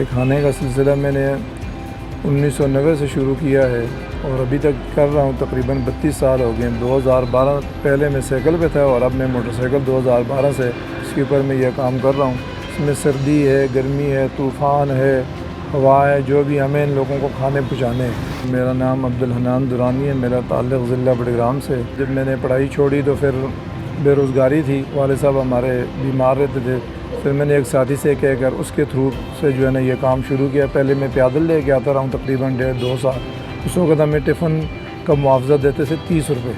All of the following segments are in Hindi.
ये खाने का सिलसिला मैंने 1990 से शुरू किया है और अभी तक कर रहा हूँ। तकरीबन 32 साल हो गए। 2012 पहले मैं साइकिल पे था और अब मैं मोटरसाइकिल 2012 से इसके ऊपर मैं ये काम कर रहा हूँ। इसमें सर्दी है, गर्मी है, तूफ़ान है, हवा है, जो भी हमें इन लोगों को खाने पहुँचाने हैं। मेरा नाम अब्दुल हन्नान दुरानी है। मेरा ताल्लुक़ ज़िला बड़ग्राम से। जब मैंने पढ़ाई छोड़ी तो फिर बेरोज़गारी थी, वाले साहब हमारे बीमार रहते थे। फिर मैंने एक साथी से कहकर उसके थ्रू से जो है ना ये काम शुरू किया। पहले मैं पैदल लेके आता रहा हूँ तकरीबन 1.5-2 साल। उस वक्त हमें टिफ़िन का मुआवजा देते थे 30 रुपये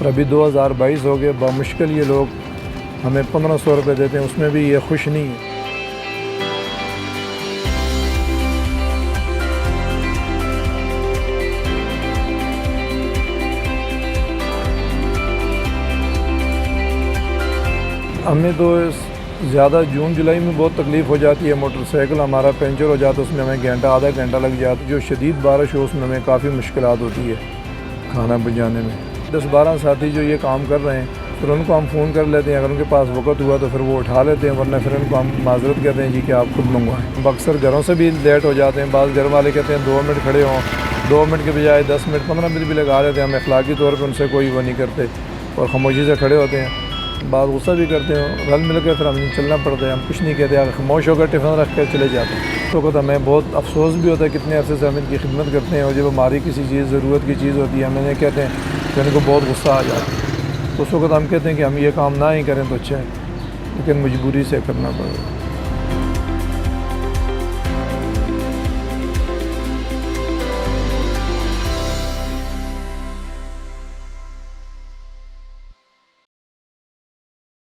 और अभी 2022 हो गए, बामुश्किल ये लोग हमें 1500 रुपये देते हैं, उसमें भी ये खुश नहीं है। हमें तो ज़्यादा जून जुलाई में बहुत तकलीफ़ हो जाती है। मोटरसाइकिल हमारा पंचर हो जाता है, उसमें हमें घंटा आधा घंटा लग जाता है। जो शदीद बारिश हो उसमें हमें काफ़ी मुश्किलात होती है खाना पहुँचाने में। 10-12 साथी जो ये काम कर रहे हैं, फिर उनको हम फ़ोन कर लेते हैं। अगर उनके पास वक़्त हुआ तो फिर वो उठा लेते हैं, वरना फिर उनको हम माज़रत कहते हैं जी कि आप खुद मंगवाएँ। अक्सर घरों से भी लेट हो जाते हैं। बाज़ घर वाले कहते हैं 2 मिनट खड़े हों, 2 मिनट के बजाय 10 मिनट 15 मिनट भी लगा देते हैं। हम अखलाकी तौर पर उनसे कोई वो नहीं करते और खामोशी से खड़े होते हैं। बात गुस्सा भी करते हैं, रल मिल कर फिर हमें चलना पड़ता है। हम कुछ नहीं कहते, खामोश होकर टिफ़िन रख कर चले जाते हैं। तो वक्त हमें बहुत अफसोस भी होता है कितने अरसे से हम इनकी खिदमत करते हैं और जब हमारी किसी चीज़ ज़रूरत की चीज़ होती है हमें नहीं कहते हैं तो इनको बहुत गुस्सा आ जाता है। तो उस वक्त हम कहते हैं कि हम ये काम ना ही करें तो अच्छा है, लेकिन मजबूरी से करना पड़ेगा।